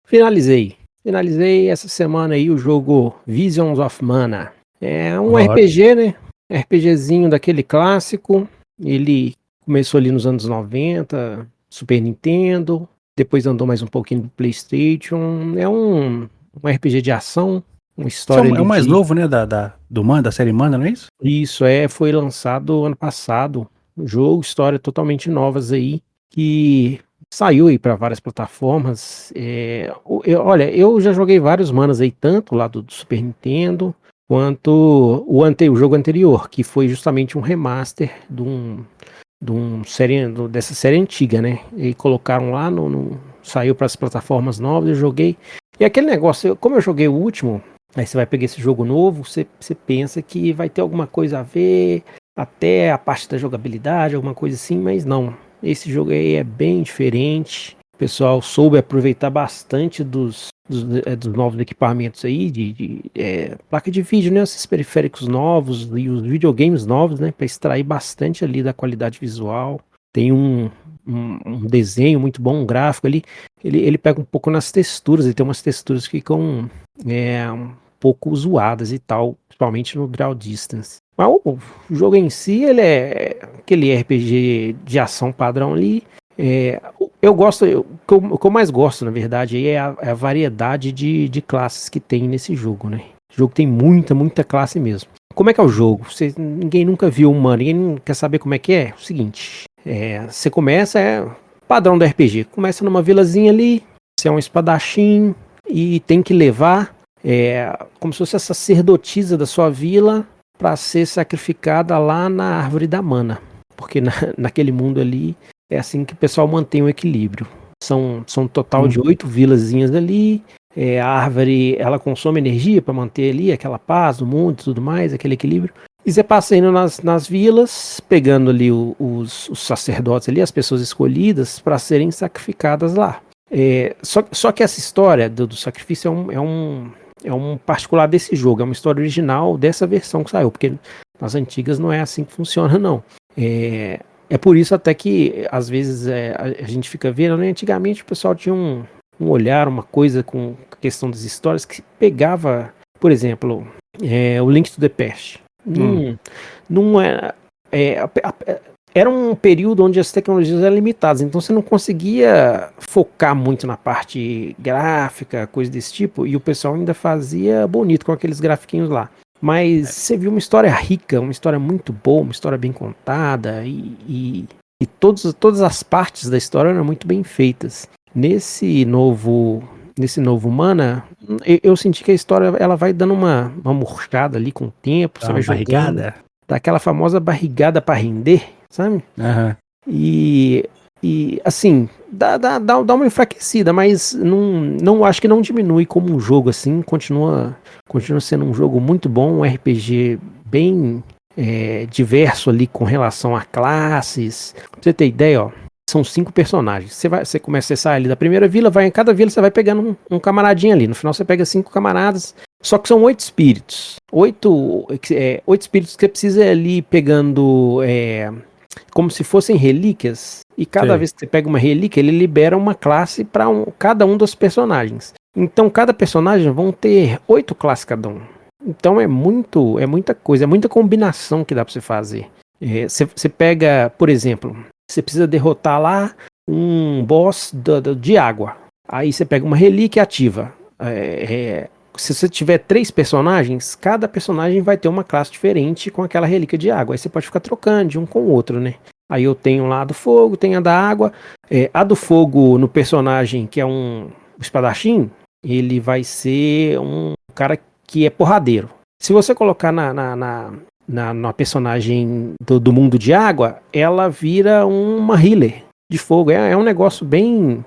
Finalizei. Finalizei essa semana aí o jogo Visions of Mana. É um Ó. RPG, né? RPGzinho daquele clássico. Ele começou ali nos anos 90, Super Nintendo. Depois andou mais um pouquinho do PlayStation. É um RPG de ação. Uma Esse história é ali o mais de... novo, né, da série Mana, não é isso? Isso, foi lançado ano passado. Um jogo, história totalmente novas aí. Que saiu aí para várias plataformas. Olha, eu já joguei vários Manas aí, tanto lá do Super Nintendo, quanto o jogo anterior, que foi justamente um remaster dessa série antiga, né? E colocaram lá, saiu para as plataformas novas, eu joguei. E aquele negócio, como eu joguei o último, aí você vai pegar esse jogo novo, você pensa que vai ter alguma coisa a ver, até a parte da jogabilidade, alguma coisa assim, mas não. Esse jogo aí é bem diferente. O pessoal soube aproveitar bastante dos novos equipamentos aí, placa de vídeo, né? Esses periféricos novos e os videogames novos, né? Para extrair bastante ali da qualidade visual. Tem um desenho muito bom, um gráfico ali. Ele pega um pouco nas texturas, ele tem umas texturas que ficam um pouco zoadas e tal, principalmente no Draw Distance. Mas o jogo em si, ele é aquele RPG de ação padrão ali. Eu gosto, o que eu mais gosto, na verdade, aí é a variedade de classes que tem nesse jogo, né? O jogo tem muita classe mesmo. Como é que é o jogo? Ninguém nunca viu um Mana, ninguém quer saber como é que é? O seguinte, você começa, padrão do RPG, começa numa vilazinha ali, você é um espadachim e tem que levar como se fosse a sacerdotisa da sua vila para ser sacrificada lá na árvore da mana. Porque naquele mundo ali é assim que o pessoal mantém o equilíbrio. São um total de 8 vilazinhas ali. A árvore ela consome energia para manter ali aquela paz do mundo e tudo mais, aquele equilíbrio. E você passa indo nas vilas, pegando ali os sacerdotes ali, as pessoas escolhidas para serem sacrificadas lá. Só que essa história do sacrifício é um particular desse jogo, é uma história original dessa versão que saiu, porque nas antigas não é assim que funciona, não. É por isso até que às vezes a gente fica vendo, né? Antigamente o pessoal tinha um olhar, uma coisa com a questão das histórias que pegava, por exemplo, o Link to the Past. Não era um período onde as tecnologias eram limitadas, então você não conseguia focar muito na parte gráfica, coisa desse tipo, e o pessoal ainda fazia bonito com aqueles grafiquinhos lá. Mas você viu uma história rica, uma história muito boa, uma história bem contada, e todas as partes da história eram muito bem feitas. Nesse novo Mana, eu senti que a história ela vai dando uma murchada ali com o tempo, você vai jogando, barrigada? dá aquela famosa barrigada para render, sabe? Aham. E assim, dá uma enfraquecida, mas não acho que não diminui como um jogo assim, continua sendo um jogo muito bom, um RPG bem diverso ali com relação a classes. Pra você ter ideia, ó, são 5 personagens. Você começa a sair ali da primeira vila, em cada vila você vai pegando um camaradinho ali. No final você pega 5 camaradas. Só que são 8 espíritos. 8 espíritos que você precisa ir ali pegando como se fossem relíquias. E cada vez que você pega uma relíquia, ele libera uma classe para cada um dos personagens. Então cada personagem vão ter 8 classes cada um. Então é muita coisa, é muita combinação que dá para você fazer. Você pega, por exemplo, você precisa derrotar lá um boss de água. Aí você pega uma relíquia ativa. Se você tiver 3 personagens, cada personagem vai ter uma classe diferente com aquela relíquia de água. Aí você pode ficar trocando de um com o outro, né? Aí eu tenho lá a do fogo, tenho a da água. A do fogo no personagem que é um espadachim, ele vai ser um cara que é porradeiro. Se você colocar na personagem do mundo de água, ela vira uma healer de fogo. É um negócio bem...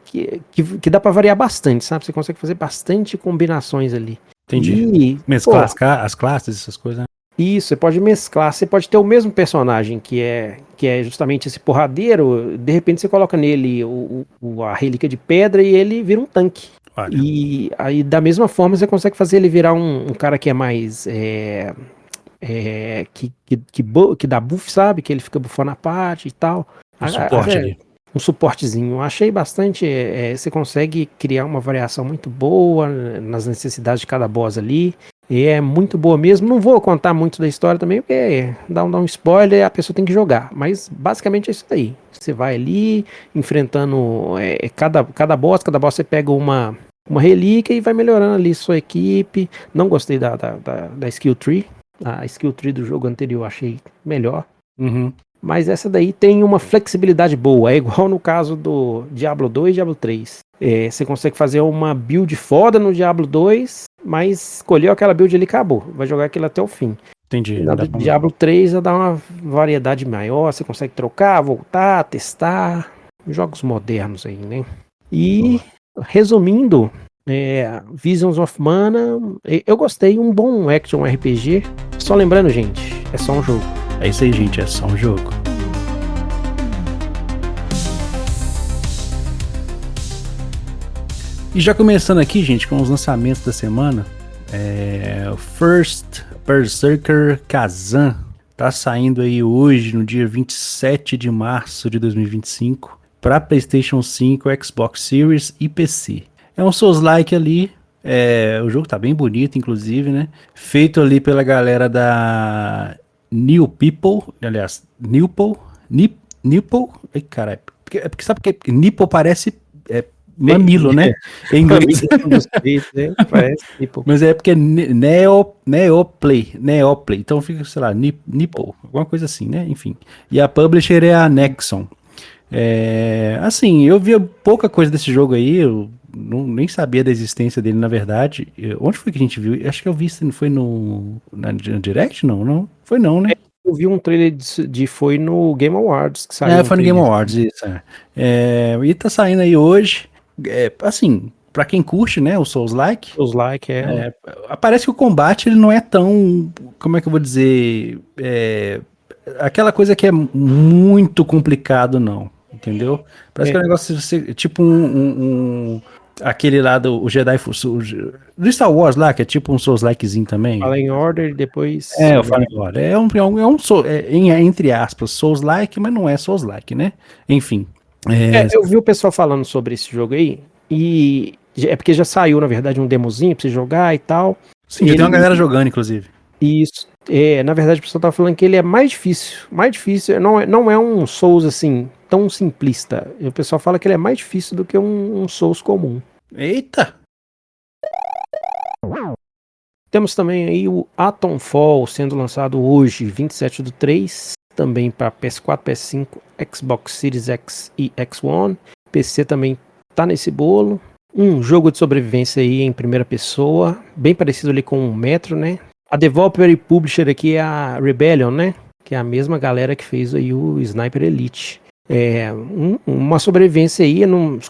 que dá pra variar bastante, sabe? Você consegue fazer bastante combinações ali. Entendi. Mesclar as classes, essas coisas, né? Isso, você pode mesclar, você pode ter o mesmo personagem que é justamente esse porradeiro, de repente você coloca nele a relíquia de pedra e ele vira um tanque. Olha. E aí da mesma forma você consegue fazer ele virar um cara que é mais que dá buff, sabe? Que ele fica buffando a parte e tal. Um suporte ali. um suportezinho. Eu achei bastante. Você consegue criar uma variação muito boa nas necessidades de cada boss ali. E é muito boa mesmo. Não vou contar muito da história também, porque dá um spoiler, a pessoa tem que jogar. Mas basicamente é isso aí. Você vai ali enfrentando cada boss você pega uma relíquia e vai melhorando ali sua equipe. Não gostei da skill tree. A skill tree do jogo anterior eu achei melhor. Uhum. Mas essa daí tem uma flexibilidade boa. É igual no caso do Diablo 2 e Diablo 3. Você consegue fazer uma build foda no Diablo 2, mas escolheu aquela build ali e acabou. Vai jogar aquilo até o fim. Entendi. Na do Diablo 3 já dá uma variedade maior. Você consegue trocar, voltar, testar. Jogos modernos aí, né? E, resumindo, Visions of Mana, eu gostei. Um bom action RPG. Só lembrando, gente, é só um jogo. É isso aí, gente, é só um jogo. E já começando aqui, gente, com os lançamentos da semana, o First Berserker Kazan tá saindo aí hoje, no dia 27 de março de 2025, para PlayStation 5, Xbox Series e PC. É um Souls-like ali, o jogo tá bem bonito, inclusive, né? Feito ali pela galera da New People, aliás, Nipple, ai caralho, porque sabe que Nipple parece mamilo, né? Em inglês. Parece tipo. Mas é porque é Neoplay, então fica, sei lá, Nipple, alguma coisa assim, né? Enfim. E a publisher é a Nexon. Assim, eu vi pouca coisa desse jogo aí, eu nem sabia da existência dele, na verdade. Onde foi que a gente viu? Acho que eu vi, foi na Direct? Não foi não, né? Eu vi um trailer foi no Game Awards que saiu. Foi no Game Awards, isso. E tá saindo aí hoje. Assim, pra quem curte, né, o Souls-like. Souls-like Parece que o combate ele não é tão, como é que eu vou dizer, aquela coisa que é muito complicado, não. Entendeu? Parece que é um negócio tipo aquele lá do Jedi do Star Wars lá, que é tipo um Souls-likezinho também. Fallen Order e depois. O Fallen Order. Entre aspas, Souls-like, mas não é Souls-like, né? Enfim. Eu vi o pessoal falando sobre esse jogo aí, e é porque já saiu, na verdade, um demozinho pra você jogar e tal. Sim, já tem uma galera jogando, inclusive. Isso. Na verdade, o pessoal tava falando que ele é mais difícil, não é um Souls assim, tão simplista. E o pessoal fala que ele é mais difícil do que um Souls comum. Eita! Temos também aí o Atomfall sendo lançado hoje, 27/3, também para PS4, PS5, Xbox Series X e X1. PC também tá nesse bolo. Um jogo de sobrevivência aí em primeira pessoa, bem parecido ali com o Metro, né? A developer e publisher aqui é a Rebellion, né? Que é a mesma galera que fez aí o Sniper Elite. Uma sobrevivência aí,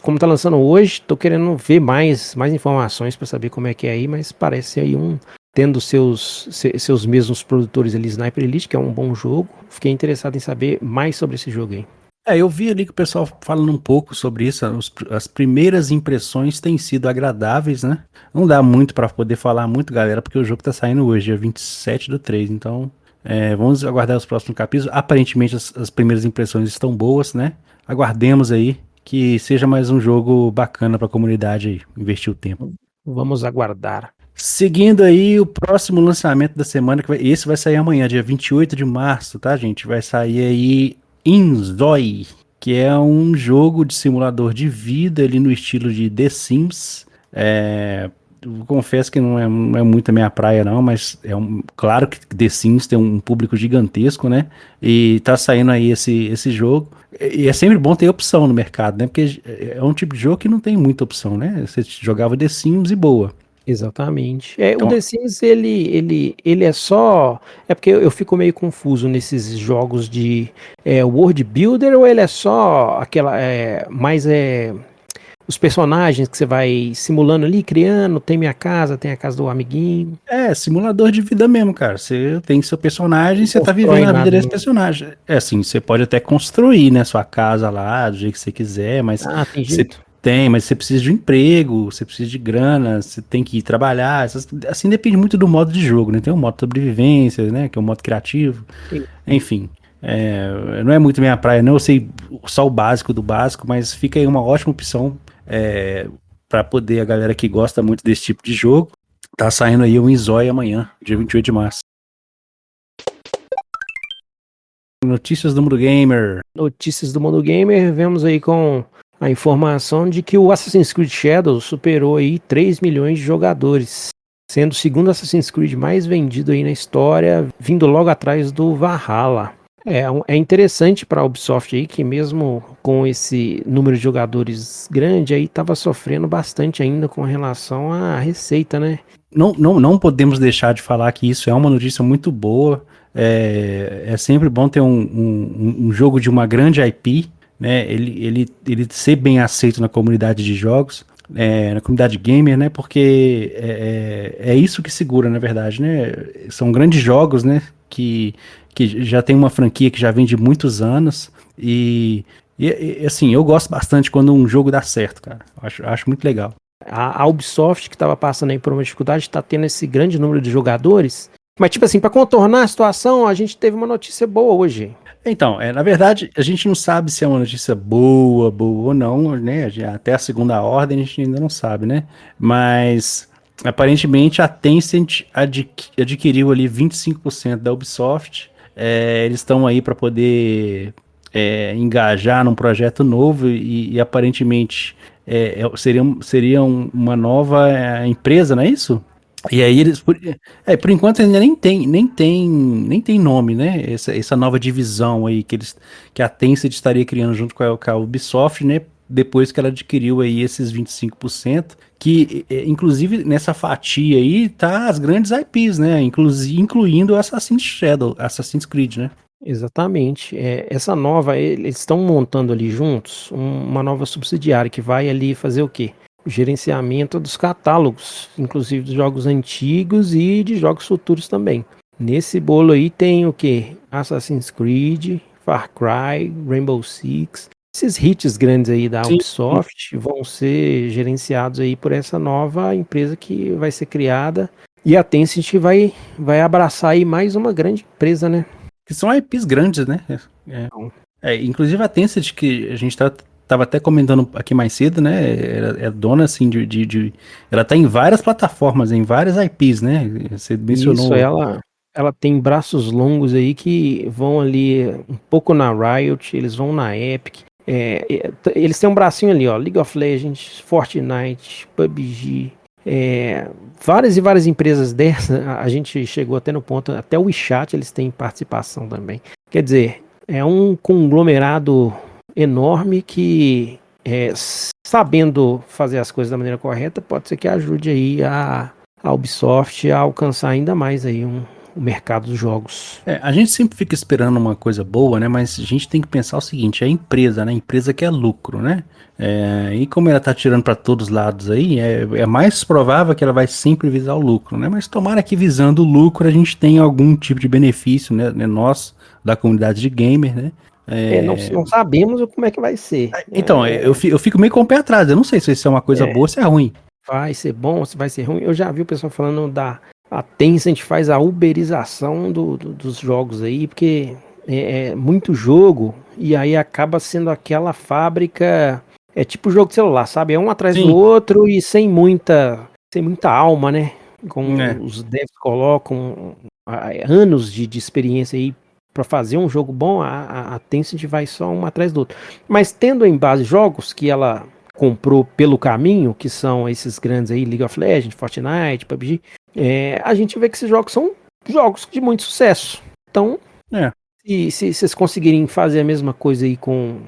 como tá lançando hoje, tô querendo ver mais informações para saber como é que é aí, mas parece aí tendo seus mesmos produtores ali, Sniper Elite, que é um bom jogo. Fiquei interessado em saber mais sobre esse jogo aí. Eu vi ali que o pessoal falando um pouco sobre isso, as primeiras impressões têm sido agradáveis, né? Não dá muito para poder falar muito, galera, porque o jogo tá saindo hoje, dia 27/3, então vamos aguardar os próximos capítulos. Aparentemente as primeiras impressões estão boas, né? Aguardemos aí que seja mais um jogo bacana para a comunidade aí, investir o tempo. Vamos aguardar. Seguindo aí o próximo lançamento da semana, esse vai sair amanhã, dia 28 de março, tá, gente? Vai sair aí Inzoi, que é um jogo de simulador de vida ali no estilo de The Sims. Confesso que não é muito a minha praia não, mas claro que The Sims tem um público gigantesco, né? E tá saindo aí esse jogo. E é sempre bom ter opção no mercado, né? Porque é um tipo de jogo que não tem muita opção, né? Você jogava The Sims e boa. Exatamente. O The Sims, ele é só... É porque eu fico meio confuso nesses jogos de World Builder, ou ele é só aquela... os personagens que você vai simulando ali, criando, tem minha casa, tem a casa do amiguinho. Simulador de vida mesmo, cara. Você tem seu personagem, você tá vivendo a vida desse personagem. Assim, você pode até construir, né, sua casa lá, do jeito que você quiser, mas... tem jeito? Mas você precisa de um emprego, você precisa de grana, você tem que ir trabalhar, assim depende muito do modo de jogo, né? Tem o modo sobrevivência, né? Que é o modo criativo, enfim. Não é muito minha praia, não. Eu sei só o básico do básico, mas fica aí uma ótima opção para poder a galera que gosta muito desse tipo de jogo. Tá saindo aí o Inzói amanhã, dia 28 de março. Notícias do Mundo Gamer. Notícias do Mundo Gamer, vemos aí com a informação de que o Assassin's Creed Shadows superou aí 3 milhões de jogadores, sendo o segundo Assassin's Creed mais vendido aí na história, vindo logo atrás do Valhalla. É interessante para a Ubisoft aí que mesmo com esse número de jogadores grande aí estava sofrendo bastante ainda com relação à receita, né? Não podemos deixar de falar que isso é uma notícia muito boa. É sempre bom ter um jogo de uma grande IP, né? Ele ser bem aceito na comunidade de jogos, na comunidade gamer, né? Porque é isso que segura, na verdade, né? São grandes jogos, né? Que já tem uma franquia que já vem de muitos anos e assim, eu gosto bastante quando um jogo dá certo, cara. Acho muito legal. A Ubisoft, que estava passando aí por uma dificuldade, está tendo esse grande número de jogadores. Mas, tipo assim, para contornar a situação, a gente teve uma notícia boa hoje. Então, na verdade, a gente não sabe se é uma notícia boa ou não, né? Até a segunda ordem a gente ainda não sabe, né? Mas, aparentemente, a Tencent adquiriu ali 25% da Ubisoft. Eles estão aí para poder engajar num projeto novo e aparentemente seria uma nova empresa, não é isso? E aí eles, por enquanto ainda nem tem nome, né? Essa nova divisão aí que a Tencent estaria criando junto com a Ubisoft, né? Depois que ela adquiriu aí esses 25%, que inclusive nessa fatia aí tá as grandes IPs, né? Incluindo Assassin's Creed, né? Exatamente. Essa nova, eles estão montando ali juntos uma nova subsidiária que vai ali fazer o quê? O gerenciamento dos catálogos, inclusive dos jogos antigos e de jogos futuros também. Nesse bolo aí tem o quê? Assassin's Creed, Far Cry, Rainbow Six. Esses hits grandes aí da Ubisoft vão ser gerenciados aí por essa nova empresa que vai ser criada. E a Tencent vai abraçar aí mais uma grande empresa, né? Que são IPs grandes, né? Inclusive a Tencent, que a gente tava até comentando aqui mais cedo, né? É dona, assim, ela tá em várias plataformas, em várias IPs, né? Você mencionou. Isso, ela tem braços longos aí que vão ali um pouco na Riot, eles vão na Epic. Eles têm um bracinho ali, ó, League of Legends, Fortnite, PUBG, várias e várias empresas dessas, a gente chegou até no ponto, até o WeChat eles têm participação também. Quer dizer, é um conglomerado enorme que, sabendo fazer as coisas da maneira correta, pode ser que ajude aí a Ubisoft a alcançar ainda mais aí o mercado dos jogos. A gente sempre fica esperando uma coisa boa, né? Mas a gente tem que pensar o seguinte, a empresa, né? A empresa quer lucro, né? E como ela tá tirando para todos os lados aí, é mais provável que ela vai sempre visar o lucro, né? Mas tomara que visando o lucro a gente tenha algum tipo de benefício, né? Nós, da comunidade de gamer, né? Não sabemos como é que vai ser. Então, eu fico meio com o pé atrás, eu não sei se isso é uma coisa boa ou se é ruim. Vai ser bom, se vai ser ruim. Eu já vi o pessoal falando a Tencent faz a uberização dos jogos aí, porque é muito jogo, e aí acaba sendo aquela fábrica, tipo jogo de celular, sabe? É um atrás do outro e sem muita alma, né? Como os devs colocam anos de experiência aí para fazer um jogo bom, a Tencent vai só um atrás do outro. Mas tendo em base jogos que ela comprou pelo caminho, que são esses grandes aí, League of Legends, Fortnite, PUBG, a gente vê que esses jogos são jogos de muito sucesso. Então, se vocês conseguirem fazer a mesma coisa aí com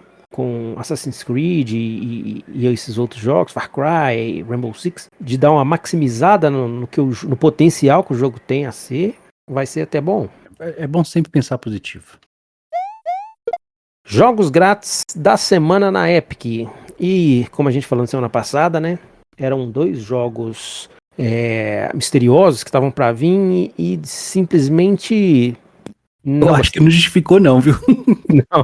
Assassin's Creed e esses outros jogos, Far Cry, Rainbow Six, de dar uma maximizada no potencial que o jogo tem a ser, vai ser até bom. É bom sempre pensar positivo. Jogos grátis da semana na Epic. E, como a gente falou na semana passada, né? Eram 2 jogos misteriosos que estavam para vir e simplesmente... Eu acho que não justificou não, viu?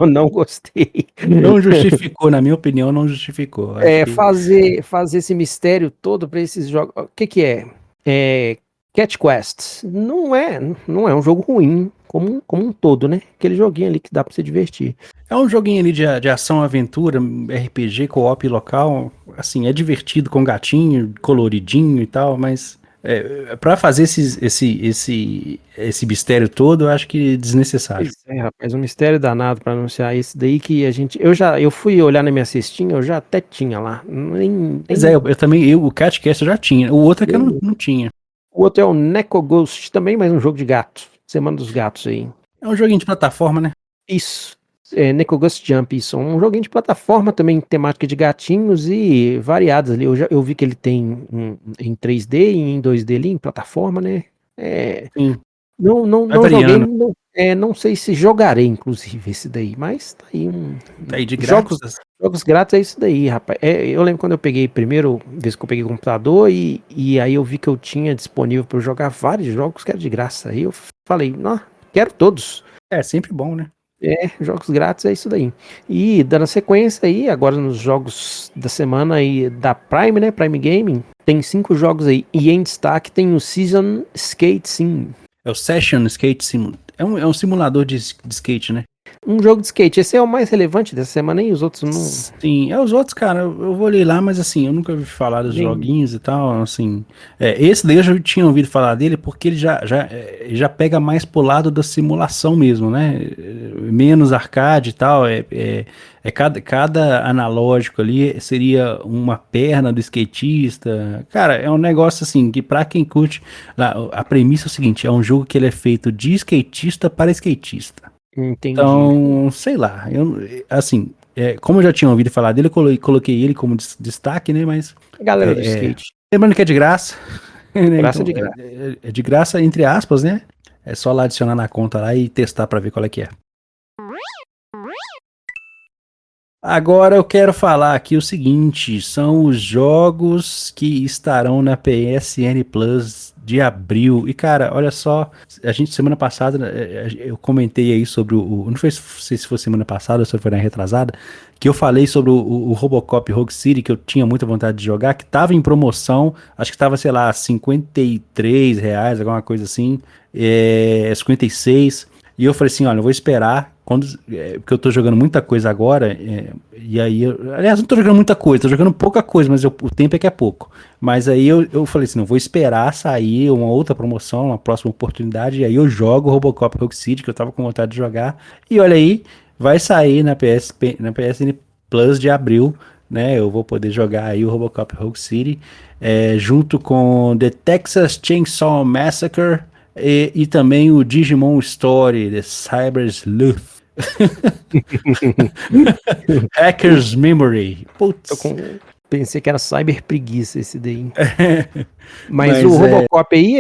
Não gostei. Não justificou, na minha opinião, não justificou. Fazer esse mistério todo para esses jogos... O que é? Cat Quest. Não é um jogo ruim. como um todo, né? Aquele joguinho ali que dá pra se divertir. É um joguinho ali de ação, aventura, RPG, co-op local. Assim, é divertido com gatinho, coloridinho e tal, mas pra fazer esse mistério todo, eu acho que é desnecessário. Pois é, rapaz, um mistério danado pra anunciar esse daí que a gente. Eu fui olhar na minha cestinha, eu já até tinha lá. Pois é, eu também, o Catcast eu já tinha. O outro é que eu nem- não tinha. O outro é o Neko Ghost, também mais um jogo de gato. Semana dos Gatos aí. É um joguinho de plataforma, né? Isso. Neko Ghost Jump, isso. Um joguinho de plataforma também, temática de gatinhos e variados ali. Eu vi que ele tem em 3D e em 2D ali, em plataforma, né? É, Sim, vai não joguei, variando. não sei se jogarei, inclusive, esse daí, mas tá aí Tá aí de jogos, grátis. jogos grátis é isso daí, rapaz. Eu lembro quando eu peguei primeiro, vez que eu peguei o computador e aí eu vi que eu tinha disponível para eu jogar vários jogos que eram de graça. Aí eu falei, não, quero todos. É sempre bom, né? Jogos grátis é isso daí. E dando sequência aí, agora nos jogos da semana aí da Prime, né? Prime Gaming, tem 5 jogos aí. E em destaque tem o Season Skate Sim. É o Session Skate Simulator. É um simulador de skate, né? Um jogo de skate. Esse é o mais relevante dessa semana e os outros não. Sim, os outros, cara, eu vou ler lá, mas assim, eu nunca ouvi falar dos Nem... joguinhos e tal, assim. Esse daí eu já tinha ouvido falar dele porque ele já pega mais pro lado da simulação mesmo, né? Menos arcade e tal. Cada analógico ali seria uma perna do skatista. Cara, é um negócio assim que pra quem curte. A premissa é o seguinte: é um jogo que ele é feito de skatista para skatista. Entendi. Então, sei lá, assim, como eu já tinha ouvido falar dele, eu coloquei ele como destaque, né? Mas Galera do é, é, skate. lembrando que é de graça, né? Graça Então de graça. é de graça entre aspas, né? É só lá adicionar na conta lá e testar pra ver qual é que é. Agora eu quero falar aqui o seguinte, são os jogos que estarão na PSN Plus de abril. E cara, olha só, a gente semana passada eu comentei aí sobre não sei se foi semana passada ou se foi na retrasada, que eu falei sobre o Robocop Rogue City, que eu tinha muita vontade de jogar, que tava em promoção, acho que tava, sei lá, R$ 53, alguma coisa assim, 56. E eu falei assim, olha, eu vou esperar, porque eu tô jogando muita coisa agora, e aí, aliás, não tô jogando muita coisa, tô jogando pouca coisa, mas o tempo é que é pouco. Mas aí eu falei assim, não, vou esperar sair uma outra promoção, uma próxima oportunidade, e aí eu jogo o Robocop Rogue City, que eu tava com vontade de jogar, e olha aí, vai sair na PSN Plus de abril, né, eu vou poder jogar aí o Robocop Rogue City, junto com The Texas Chainsaw Massacre, e também o Digimon Story, The Cyber Sleuth. Hacker's Memory. Putz. Pensei que era Cyber Preguiça esse daí. Mas o Mas Robocop aí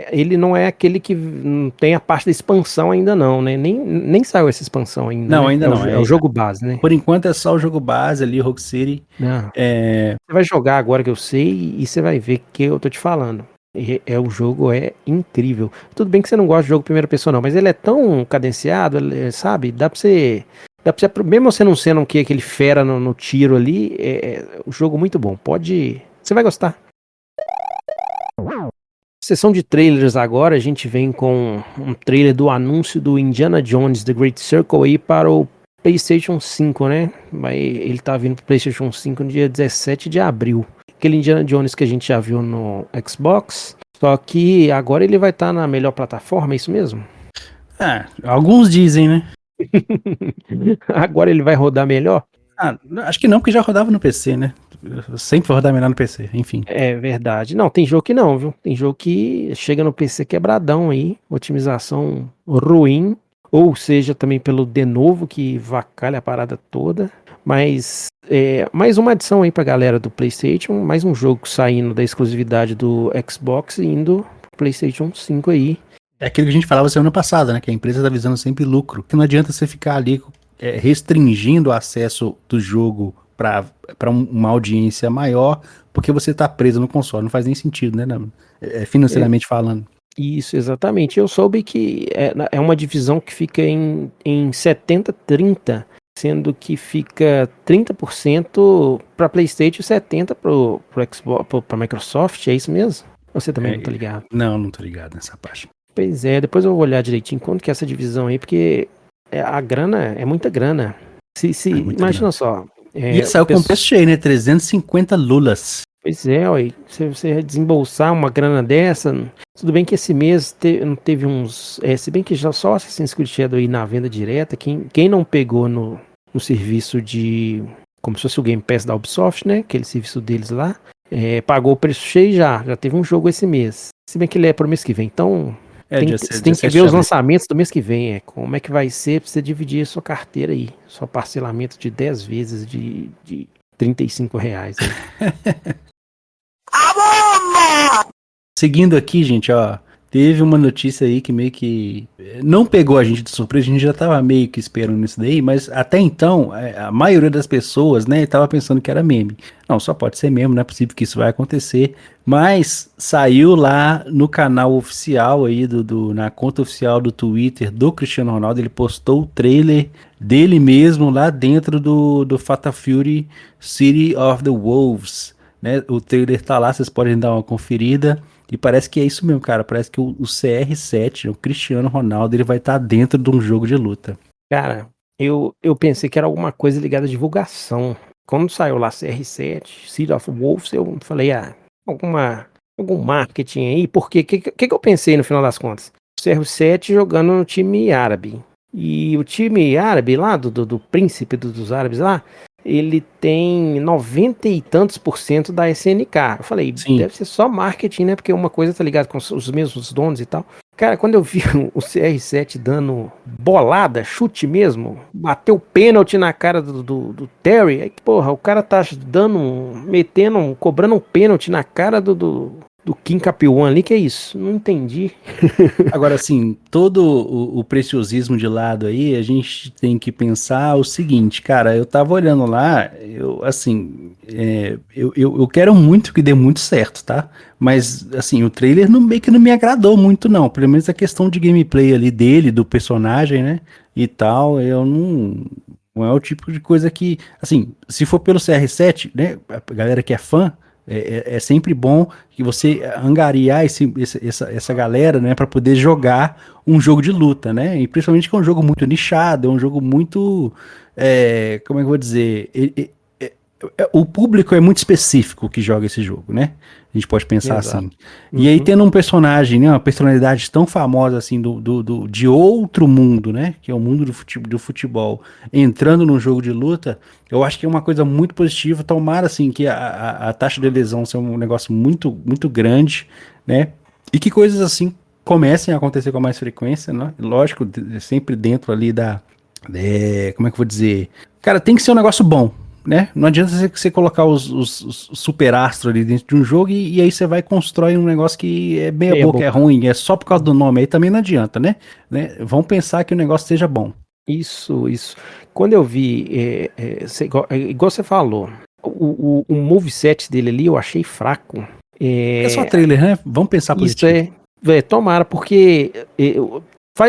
ele não é aquele que não tem a parte da expansão ainda não, né? Nem saiu essa expansão ainda, não, né? ainda não. É o jogo base, né? Por enquanto é só o jogo base ali, Rogue City. Não. É, Você vai jogar agora que eu sei e você vai ver que eu tô te falando. O jogo é incrível. Tudo bem que você não gosta de jogo primeira pessoa não, mas ele é tão cadenciado, sabe? Dá pra você, mesmo você não sendo aquele fera no tiro ali, o jogo muito bom. Você vai gostar. Sessão de trailers agora, a gente vem com um trailer do anúncio do Indiana Jones The Great Circle aí para o PlayStation 5, né? Ele tá vindo pro PlayStation 5 no dia 17 de abril. Aquele Indiana Jones que a gente já viu no Xbox, só que agora ele vai estar na melhor plataforma, é isso mesmo? alguns dizem, né? Agora ele vai rodar melhor? Acho que não, porque já rodava no PC, né? Sempre vai rodar melhor no PC, enfim. É verdade. Não, tem jogo que não, viu? Tem jogo que chega no PC quebradão aí, otimização ruim, ou seja, também pelo de novo que vacalha a parada toda. Mas mais uma adição aí pra galera do PlayStation, mais um jogo saindo da exclusividade do Xbox e indo pro PlayStation 5 aí. É aquilo que a gente falava semana passada, né? Que a empresa tá visando sempre lucro. Que não adianta você ficar ali restringindo o acesso do jogo para uma audiência maior, porque você tá preso no console. Não faz nem sentido, né? Financeiramente falando. Isso, exatamente. Eu soube que é uma divisão que fica em 70-30, sendo que fica 30% para PlayStation e 70% para Xbox, para Microsoft, é isso mesmo? Você também não tá ligado? Não tô ligado nessa parte. Pois é, depois eu vou olhar direitinho quanto que é essa divisão aí, porque a grana é muita grana. Muita Imagina grana. só. E ele saiu com o preço cheio, né? 350 lulas. Pois é, ué, você desembolsar uma grana dessa, tudo bem que esse mês não teve uns, se bem que já só Assassin's Creed Shadow aí na venda direta, quem não pegou no serviço de, como se fosse o Game Pass da Ubisoft, né, aquele serviço deles lá, pagou o preço cheio já teve um jogo esse mês, se bem que ele é pro mês que vem, então você tem que ver os lançamentos do mês que vem, como é que vai ser pra você dividir a sua carteira aí, só parcelamento de 10 vezes de R$ 35 aí. Seguindo aqui, gente, ó, teve uma notícia aí que meio que não pegou a gente de surpresa, a gente já tava meio que esperando isso daí, mas até então, a maioria das pessoas, né, tava pensando que era meme. Não, só pode ser meme, não é possível que isso vai acontecer, mas saiu lá no canal oficial aí, na conta oficial do Twitter do Cristiano Ronaldo, ele postou o trailer dele mesmo lá dentro do Fatal Fury City of the Wolves, né, o trailer tá lá, vocês podem dar uma conferida. E parece que é isso mesmo, cara. Parece que o CR7, o Cristiano Ronaldo, ele vai estar dentro de um jogo de luta. Cara, eu pensei que era alguma coisa ligada à divulgação. Quando saiu lá CR7, City of Wolves, eu falei, algum marketing aí, porque o que eu pensei no final das contas? O CR7 jogando no time árabe. E o time árabe lá, do príncipe dos árabes lá, ele tem 90 e tantos por cento da SNK. Eu falei, Sim. Deve ser só marketing, né? Porque uma coisa tá ligada com os mesmos donos e tal. Cara, quando eu vi o CR7 dando bolada, chute mesmo, bateu pênalti na cara do Terry, aí, porra, o cara tá cobrando um pênalti na cara do Kim Capiwan ali, que é isso? Não entendi. Agora, assim, todo o preciosismo de lado aí, a gente tem que pensar o seguinte, cara, eu tava olhando lá, eu quero muito que dê muito certo, tá? Mas, assim, o trailer meio que não me agradou muito, não. Pelo menos a questão de gameplay ali dele, do personagem, né? E tal, eu não é o tipo de coisa que, assim, se for pelo CR7, né? A galera que é fã, é sempre bom que você angariar essa galera, né, para poder jogar um jogo de luta, né? E principalmente que é um jogo muito nichado, é um jogo muito, como é que eu vou dizer? O público é muito específico que joga esse jogo, né? A gente pode pensar assim. E aí, tendo um personagem, né, uma personalidade tão famosa assim de outro mundo, né? Que é o mundo do futebol, entrando num jogo de luta, eu acho que é uma coisa muito positiva. Tomara assim que a taxa de adesão seja um negócio muito, muito grande, né? E que coisas assim comecem a acontecer com mais frequência, né? Lógico, sempre dentro ali como é que eu vou dizer? Cara, tem que ser um negócio bom, né? Não adianta você colocar os superastros ali dentro de um jogo e aí você vai constrói um negócio que é meia boca, é ruim, é só por causa do nome, aí também não adianta, né? Vamos pensar que o negócio seja bom. Isso. Quando eu vi, igual você falou, o moveset dele ali eu achei fraco. É só trailer, né? Vamos pensar positivo. Isso tomara, porque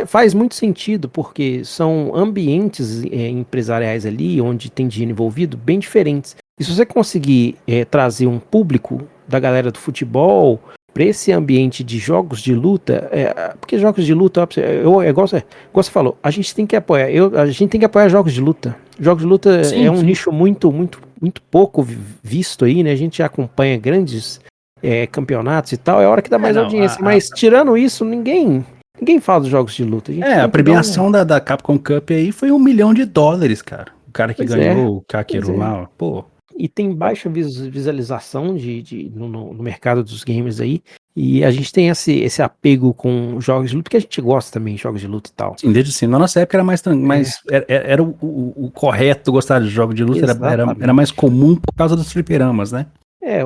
faz muito sentido, porque são ambientes empresariais ali, onde tem dinheiro envolvido, bem diferentes. E se você conseguir trazer um público da galera do futebol para esse ambiente de jogos de luta, porque jogos de luta, igual você falou, a gente tem que apoiar, a gente tem que apoiar jogos de luta. Jogos de luta Sim, um nicho muito, muito, muito pouco visto aí, né? A gente acompanha grandes campeonatos e tal, é hora que dá mais audiência. Mas tirando isso, ninguém fala dos jogos de luta. A premiação da Capcom Cup aí foi $1 milhão, cara. O cara que ganhou, o Kakeru lá, pô. E tem baixa visualização no mercado dos games aí. E a gente tem esse apego com jogos de luta, que a gente gosta também de jogos de luta e tal. Sim, desde assim. Na nossa época era era o correto gostar de jogos de luta, era mais comum por causa dos fliperamas, né?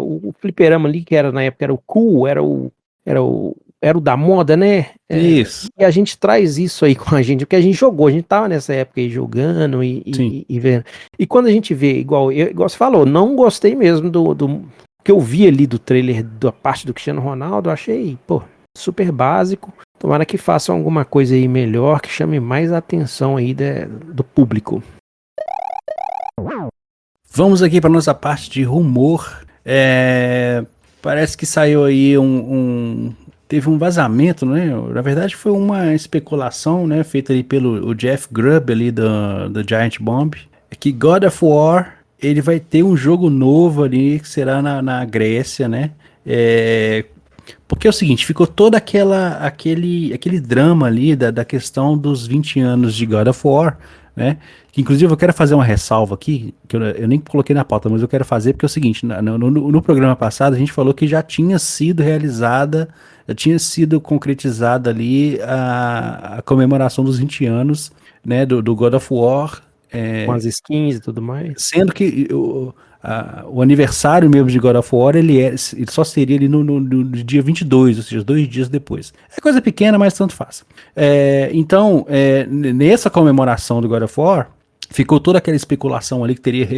O fliperama ali, que na época era o cool, era o da moda, né? Isso. E a gente traz isso aí com a gente, porque a gente jogou, a gente tava nessa época aí jogando e vendo. E quando a gente vê, igual você falou, não gostei mesmo do que eu vi ali do trailer da parte do Cristiano Ronaldo, eu achei, super básico. Tomara que façam alguma coisa aí melhor, que chame mais a atenção aí do público. Vamos aqui para nossa parte de rumor. Parece que saiu aí teve um vazamento, né? Na verdade foi uma especulação, né, feita ali pelo o Jeff Grubb ali do Giant Bomb, que God of War ele vai ter um jogo novo ali que será na Grécia, né? É, porque é o seguinte, ficou todo aquele drama ali da questão dos 20 anos de God of War, né? Que inclusive eu quero fazer uma ressalva aqui, que eu nem coloquei na pauta, mas eu quero fazer porque é o seguinte, no programa passado a gente falou que já tinha sido realizada, já tinha sido concretizada ali a comemoração dos 20 anos, né, do God of War, Com as skins e tudo mais. sendo que o aniversário mesmo de God of War, ele só seria ali no dia 22, ou seja, 2 dias depois. É coisa pequena, mas tanto faz. Então, nessa comemoração do God of War, ficou toda aquela especulação ali que teria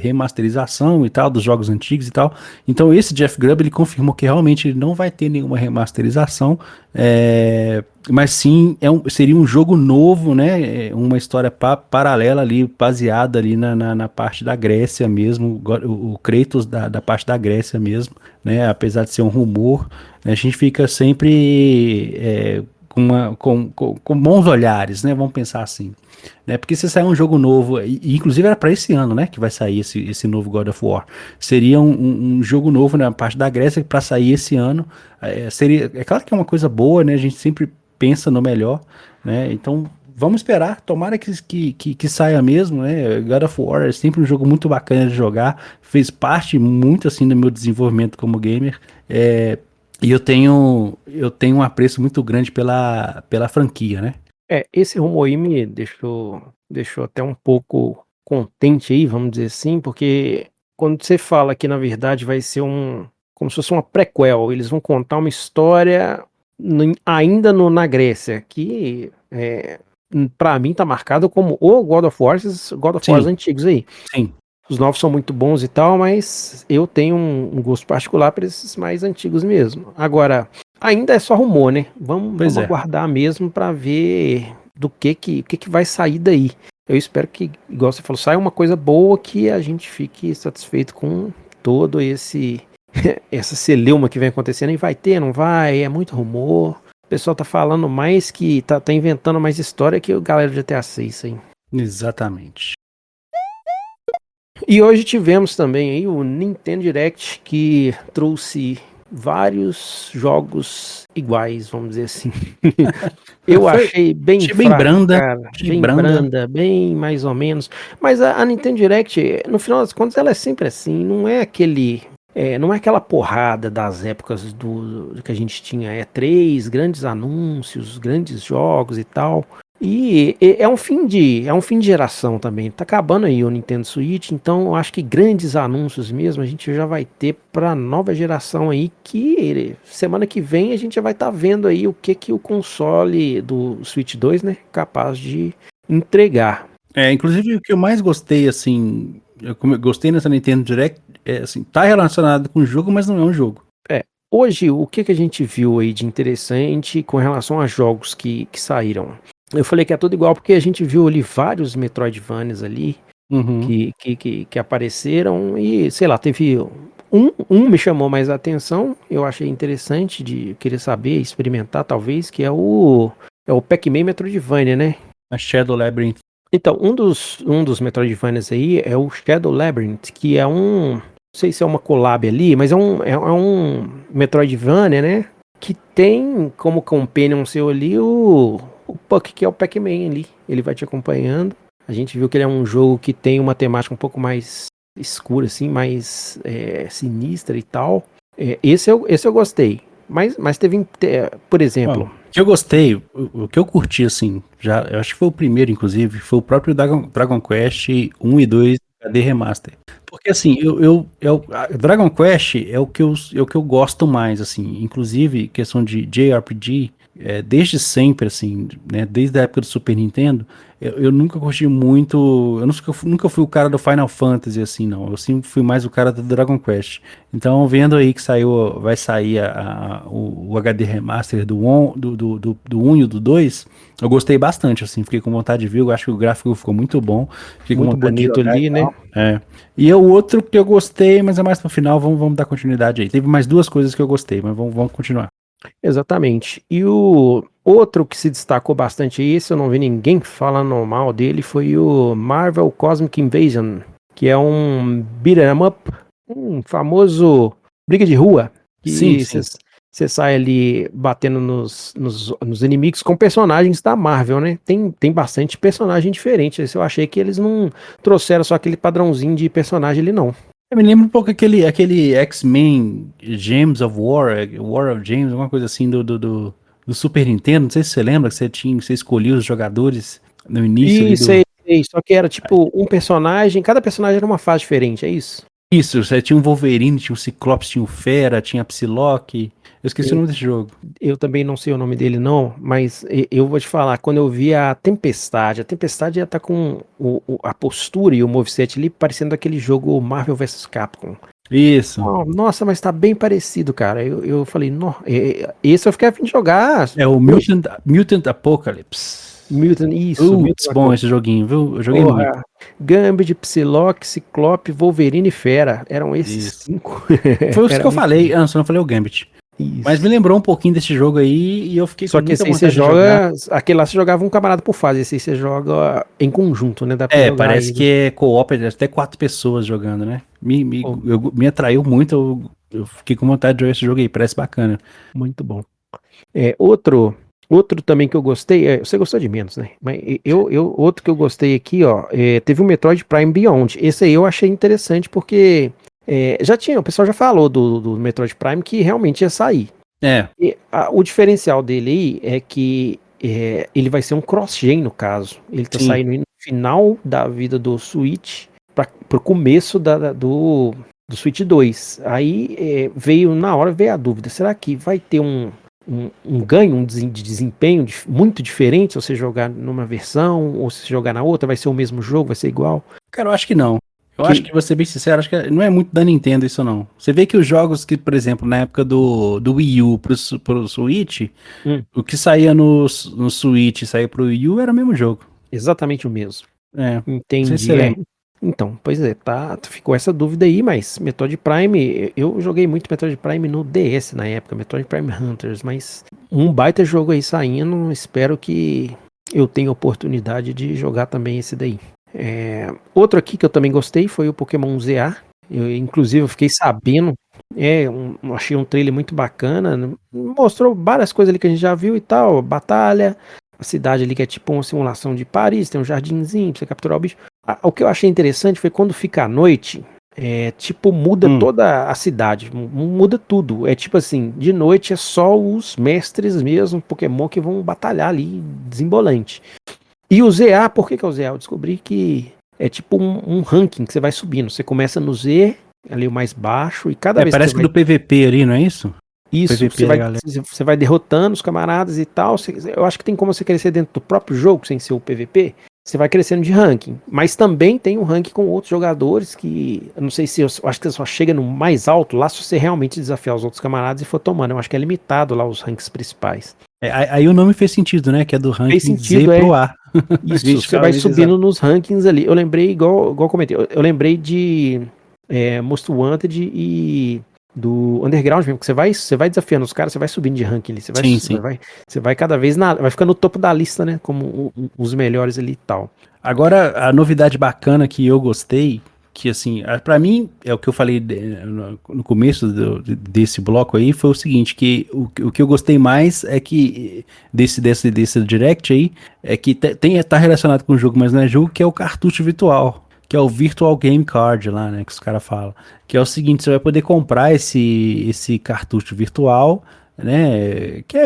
remasterização e tal, dos jogos antigos e tal. Então esse Jeff Grubb, ele confirmou que realmente ele não vai ter nenhuma remasterização, mas sim seria um jogo novo, né? Uma história paralela ali, baseada ali na parte da Grécia mesmo, o Kratos da parte da Grécia mesmo, né? Apesar de ser um rumor, né? A gente fica sempre com bons olhares, né? Vamos pensar assim. Né? Porque se sair um jogo novo, e inclusive era para esse ano, né, que vai sair esse novo God of War, seria um jogo novo na parte da Grécia para sair esse ano, é claro que é uma coisa boa, né, a gente sempre pensa no melhor, né, então vamos esperar, tomara que saia mesmo, né, God of War é sempre um jogo muito bacana de jogar, fez parte muito assim do meu desenvolvimento como gamer, e eu tenho um apreço muito grande pela franquia, né. Esse rumor aí me deixou até um pouco contente aí, vamos dizer assim, porque quando você fala que na verdade vai ser como se fosse uma prequel, eles vão contar uma história ainda na Grécia, que pra mim tá marcado como o God of War, esses God of Wars antigos aí. Sim. Os novos são muito bons e tal, mas eu tenho um gosto particular para esses mais antigos mesmo. Agora, ainda é só rumor, né? Vamos aguardar mesmo para ver do que vai sair daí. Eu espero que, igual você falou, saia uma coisa boa, que a gente fique satisfeito com todo essa celeuma que vem acontecendo. E vai ter, não vai? É muito rumor. O pessoal tá falando mais que tá inventando mais história que o galera de GTA 6 aí. Exatamente. E hoje tivemos também aí o Nintendo Direct, que trouxe vários jogos iguais, vamos dizer assim. Eu achei bem fraco, bem branda, cara, bem branda, bem mais ou menos. Mas a Nintendo Direct, no final das contas, ela é sempre assim, não é aquela porrada das épocas do que a gente tinha E3, grandes anúncios, grandes jogos e tal. E é um fim de geração também. Tá acabando aí o Nintendo Switch, então eu acho que grandes anúncios mesmo a gente já vai ter para nova geração aí, que semana que vem a gente já vai estar vendo aí o que o console do Switch 2, né, capaz de entregar. Inclusive o que eu mais gostei, assim, eu gostei nessa Nintendo Direct, assim, tá relacionado com o jogo, mas não é um jogo. Hoje, o que a gente viu aí de interessante com relação a jogos que saíram? Eu falei que é tudo igual porque a gente viu ali vários Metroidvanias ali que apareceram e, sei lá, teve um me chamou mais a atenção, eu achei interessante de querer saber, experimentar talvez, que é o Pac-Man Metroidvania, né? A Shadow Labyrinth. Então, um dos Metroidvanias aí é o Shadow Labyrinth, que é não sei se é uma collab ali, mas é um Metroidvania, né? Que tem como companion seu ali o Puck, que é o Pac-Man ali. Ele vai te acompanhando. A gente viu que ele é um jogo que tem uma temática um pouco mais escura, assim, mais sinistra e tal. Esse eu gostei. Mas teve, por exemplo... O que eu gostei, o que eu curti, assim, eu acho que foi o primeiro, inclusive, foi o próprio Dragon Quest 1 e 2 HD Remaster. Porque, assim, Dragon Quest é o que eu gosto mais, assim, inclusive, questão de JRPG, desde sempre, assim, né, desde a época do Super Nintendo, eu nunca curti muito, nunca fui o cara do Final Fantasy, assim, não, eu sempre fui mais o cara do Dragon Quest. Então, vendo aí que vai sair o HD Remaster do 1 e do 2, eu gostei bastante, assim, fiquei com vontade de ver, eu acho que o gráfico ficou muito bom, fiquei muito com vontade bonito de jogar ali, né? E o outro que eu gostei, mas é mais pro final, vamos dar continuidade aí. Teve mais duas coisas que eu gostei, mas vamos continuar. Exatamente. E o outro que se destacou bastante aí, esse eu não vi ninguém falando mal dele, foi o Marvel Cosmic Invasion, que é um beat'em up, um famoso briga de rua, Sim, que sim. você sai ali batendo nos inimigos com personagens da Marvel, né? Tem bastante personagem diferente. Esse eu achei que eles não trouxeram só aquele padrãozinho de personagem ali, não. Eu me lembro um pouco aquele X-Men Gems of War, War of Gems, alguma coisa assim do Super Nintendo. Não sei se você lembra que você escolhia os jogadores no início ali Isso do. aí, só que era tipo um personagem, cada personagem era uma fase diferente, é isso? Isso, você tinha um Wolverine, tinha um Ciclope, tinha um Fera, tinha a Psylocke. Eu esqueci o nome desse jogo. Eu também não sei o nome dele não, mas eu vou te falar, quando eu vi a Tempestade ia estar com a postura e o moveset ali parecendo aquele jogo Marvel vs Capcom. Isso. Oh, nossa, mas tá bem parecido, cara. Eu falei, esse eu fiquei a fim de jogar É o hoje. Mutant Apocalypse. Mutant Putz, bom esse Apocalypse. joguinho, viu? Eu joguei muito. Porra, Gambit, Psylocke, Ciclope, Wolverine e Fera. Eram esses Isso. 5. Foi os Era que eu muito falei, antes eu não falei o Gambit. Mas me isso. lembrou um pouquinho desse jogo aí e eu fiquei com Só que muita esse aí você vontade de jogar. joga. Aquele lá você jogava um camarada por fase. Esse aí você joga em conjunto, né? Dá pra É, jogar parece ele. que é co-op, é até 4 pessoas jogando, né? Pô, Me atraiu muito, eu fiquei com vontade de jogar esse jogo aí, parece bacana. muito bom. Outro também que eu gostei. Você gostou de menos, né? Mas outro que eu gostei aqui, ó. Teve o Metroid Prime Beyond. Esse aí eu achei interessante porque. O pessoal já falou do Metroid Prime que realmente ia sair. É, O diferencial dele aí é que ele vai ser um cross-gen no caso. Ele tá sim. saindo no final da vida do Switch pro começo do Switch 2. Aí veio a dúvida: será que vai ter um ganho de desempenho muito diferente se você jogar numa versão ou se jogar na outra? Vai ser o mesmo jogo? Vai ser igual? Cara, eu acho que não. Eu acho Que, que, vou ser bem sincero, acho que não é muito da Nintendo isso não. Você vê que os jogos que, por exemplo, na época do Wii U pro Switch, hum, o que saía no Switch e saía pro Wii U era o mesmo jogo. exatamente o mesmo. É, não sei se você Entendi. lembra. Então, pois é, ficou essa dúvida aí, mas Metroid Prime, eu joguei muito Metroid Prime no DS na época, Metroid Prime Hunters, mas um baita jogo aí saindo, espero que eu tenha oportunidade de jogar também esse daí. Outro aqui que eu também gostei foi o Pokémon ZA, inclusive eu fiquei sabendo, achei um trailer muito bacana, mostrou várias coisas ali que a gente já viu e tal, batalha, a cidade ali que é tipo uma simulação de Paris, tem um jardinzinho pra você capturar o bicho. O que eu achei interessante foi quando fica à noite, tipo, muda Hum. toda a cidade, muda tudo. É tipo assim, de noite é só os mestres mesmo, Pokémon, que vão batalhar ali, desembolante. E o ZA, por que é o ZA? Eu descobri que é tipo um ranking que você vai subindo. Você começa no Z, ali o mais baixo, e cada É, vez que você parece que vai. do PVP ali, não é isso? Isso, PVP da galera. você vai derrotando os camaradas e tal. Eu acho que tem como você crescer dentro do próprio jogo, sem ser o PVP. Você vai crescendo de ranking. Mas também tem um ranking com outros jogadores que. Eu não sei se. Eu acho que você só chega no mais alto lá se você realmente desafiar os outros camaradas e for tomando. Eu acho que é limitado lá os ranks principais. É, aí o nome fez sentido, né? Que é do Fez ranking Z sentido, pro A. A Isso, gente você ficava vai meio subindo nos rankings ali. Eu lembrei, igual eu comentei, eu lembrei de Most Wanted e do Underground mesmo, que você vai desafiando os caras, você vai subindo de ranking ali, Sim, sim. você vai cada vez vai ficando no topo da lista, né? Como os melhores ali e tal. Agora, a novidade bacana que eu gostei, que assim, pra mim, é o que eu falei no começo desse bloco aí, foi o seguinte, que o que eu gostei mais é que, desse Direct aí, é que tá relacionado com o jogo, mas não é jogo, que é o cartucho virtual, que é o Virtual Game Card lá, né, que os caras falam. Que é o seguinte, você vai poder comprar esse cartucho virtual, né, que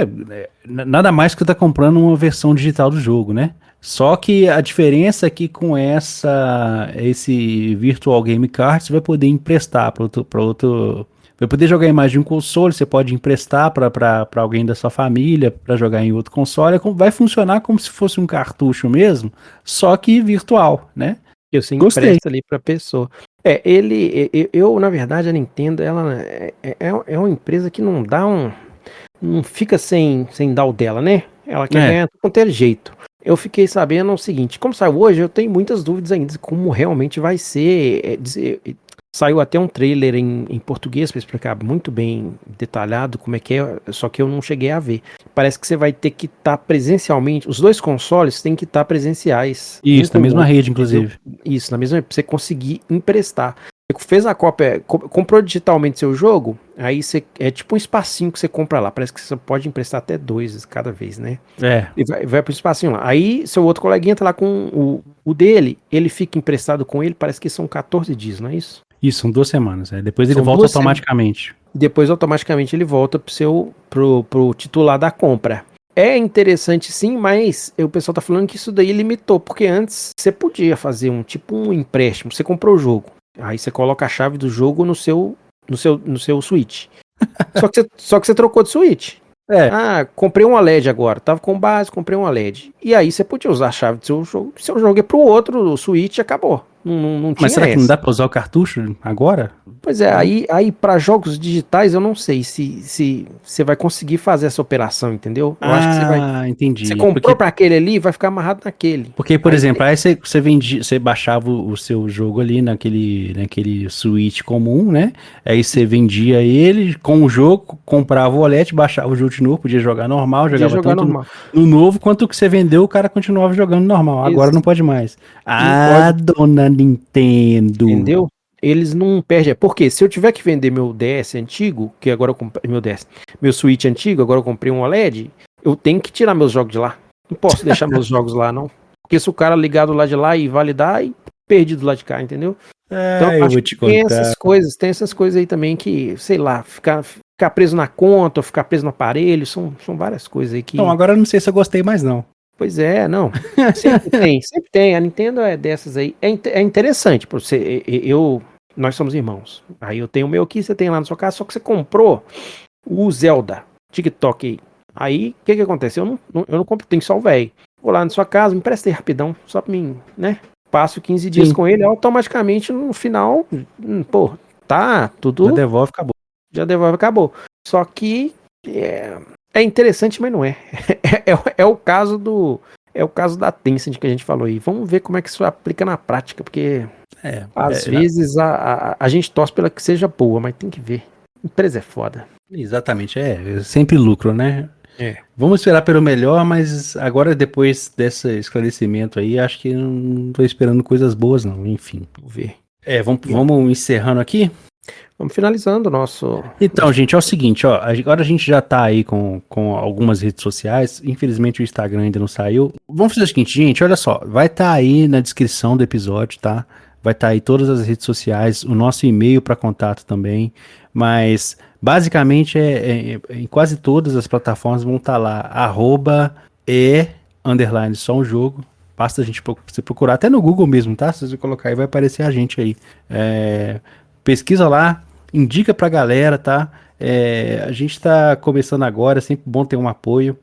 nada mais que você tá comprando uma versão digital do jogo, né? Só que a diferença é que com esse Virtual Game Card você vai poder emprestar para outro, vai poder jogar em mais de um console, você pode emprestar para alguém da sua família para jogar em outro console, vai funcionar como se fosse um cartucho mesmo, só que virtual, né? Que você Gostei. empresta ali pra pessoa. Na verdade, a Nintendo, ela é uma empresa que não fica sem dar o dela, né? Ela quer É, ganhar de qualquer jeito. Eu fiquei sabendo o seguinte, como saiu hoje, eu tenho muitas dúvidas ainda de como realmente vai ser, Saiu até um trailer em português para explicar muito bem detalhado como é que é, só que eu não cheguei a ver. Parece que você vai ter que estar presencialmente, os dois consoles têm que estar presenciais. Isso, na mesma rede, entendeu? inclusive. Isso, na mesma, pra você conseguir emprestar. Você fez a cópia, comprou digitalmente seu jogo, aí você, é tipo um espacinho que você compra lá. Parece que você pode emprestar até 2 cada vez, né? É, E vai pro espacinho lá. Aí seu outro coleguinha tá lá com o dele, ele fica emprestado com ele, parece que são 14 dias, não é isso? isso, são 2 semanas. Depois ele São volta 2 automaticamente. Depois automaticamente ele volta pro titular da compra. É interessante sim, mas o pessoal tá falando que isso daí limitou, porque antes você podia fazer um empréstimo, você comprou o jogo, aí você coloca a chave do jogo no seu Switch. Só que você trocou de Switch. É. Ah, comprei um OLED agora, tava com base, comprei um OLED. E aí você podia usar a chave do seu jogo é pro outro, o Switch, e acabou. Não tinha Mas será que não essa. dá pra usar o cartucho agora? Pois é, aí para jogos digitais eu não sei se você vai conseguir fazer essa operação, entendeu? Eu acho que você Entendi. comprou para aquele ali, vai ficar amarrado naquele. Porque, por Aí exemplo, aí você vendia, você baixava o seu jogo ali naquele Switch comum, né? Aí você vendia ele com o jogo, comprava o OLED, baixava o jogo de novo, podia jogar normal, podia jogava jogar tanto normal. no novo quanto o que você vendeu, o cara continuava jogando normal. Agora Isso. não pode mais. Não Ah, pode, dona Nintendo. entendeu? Eles não perdem. Porque se eu tiver que vender meu DS antigo, que agora eu comprei meu Switch antigo, agora eu comprei um OLED, eu tenho que tirar meus jogos de lá. Não posso deixar meus jogos lá, não. Porque se o cara ligado lá de lá e validar, e perdido lá de cá, entendeu? Então, Eu acho vou que te contar. tem essas coisas aí também que, sei lá, ficar preso na conta, ou ficar preso no aparelho, são várias coisas aí que. Então, agora eu não sei se eu gostei mais, não. Pois é, não. Sempre tem, sempre tem. A Nintendo é dessas aí. É interessante pra você. Nós somos irmãos. Aí eu tenho o meu aqui, você tem lá na sua casa, só que você comprou o Zelda, TikTok aí. Aí, o que acontece? Eu não compro, tem só o velho. Vou lá na sua casa, me empresta aí rapidão, só pra mim, né? Passo 15 dias Sim. com ele, automaticamente no final, pô, tá Já tudo, devolve, acabou. já devolve, acabou. Só que é interessante, mas não é. É o caso da Tencent que a gente falou aí. Vamos ver como é que isso aplica na prática, porque às vezes a gente torce pela que seja boa, mas tem que ver. Empresa é foda. Exatamente, é sempre lucro, né? É. Vamos esperar pelo melhor, mas agora depois desse esclarecimento aí, acho que não tô esperando coisas boas não, enfim. Vamos ver. Vamos encerrando aqui? Vamos finalizando o nosso... Então, gente, é o seguinte, ó, agora a gente já tá aí com algumas redes sociais, infelizmente o Instagram ainda não saiu. Vamos fazer o seguinte, gente, olha só, vai estar aí na descrição do episódio, tá? Vai estar aí todas as redes sociais, o nosso e-mail para contato também, mas basicamente em quase todas as plataformas vão estar lá, @e_ só um jogo. Basta a gente você procurar até no Google mesmo, tá? Se você colocar aí vai aparecer a gente aí. Pesquisa lá, indica pra galera, tá? A gente tá começando agora, é sempre bom ter um apoio.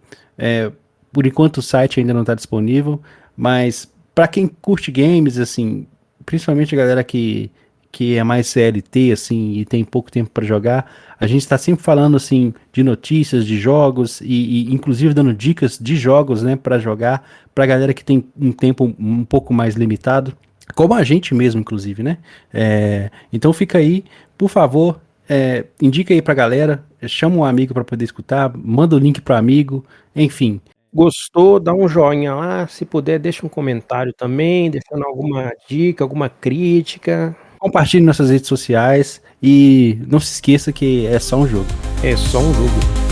Por enquanto o site ainda não tá disponível, mas pra quem curte games, assim, principalmente a galera que é mais CLT, assim, e tem pouco tempo pra jogar, a gente tá sempre falando, assim, de notícias, de jogos, e inclusive dando dicas de jogos, né, pra jogar, pra galera que tem um tempo um pouco mais limitado. Como a gente mesmo, inclusive, né? Então fica aí, por favor, indica aí pra galera, chama um amigo pra poder escutar, manda o link pro amigo, enfim. Gostou, dá um joinha lá, se puder deixa um comentário também, deixando alguma dica, alguma crítica. Compartilhe nossas redes sociais e não se esqueça que é só um jogo. É só um jogo.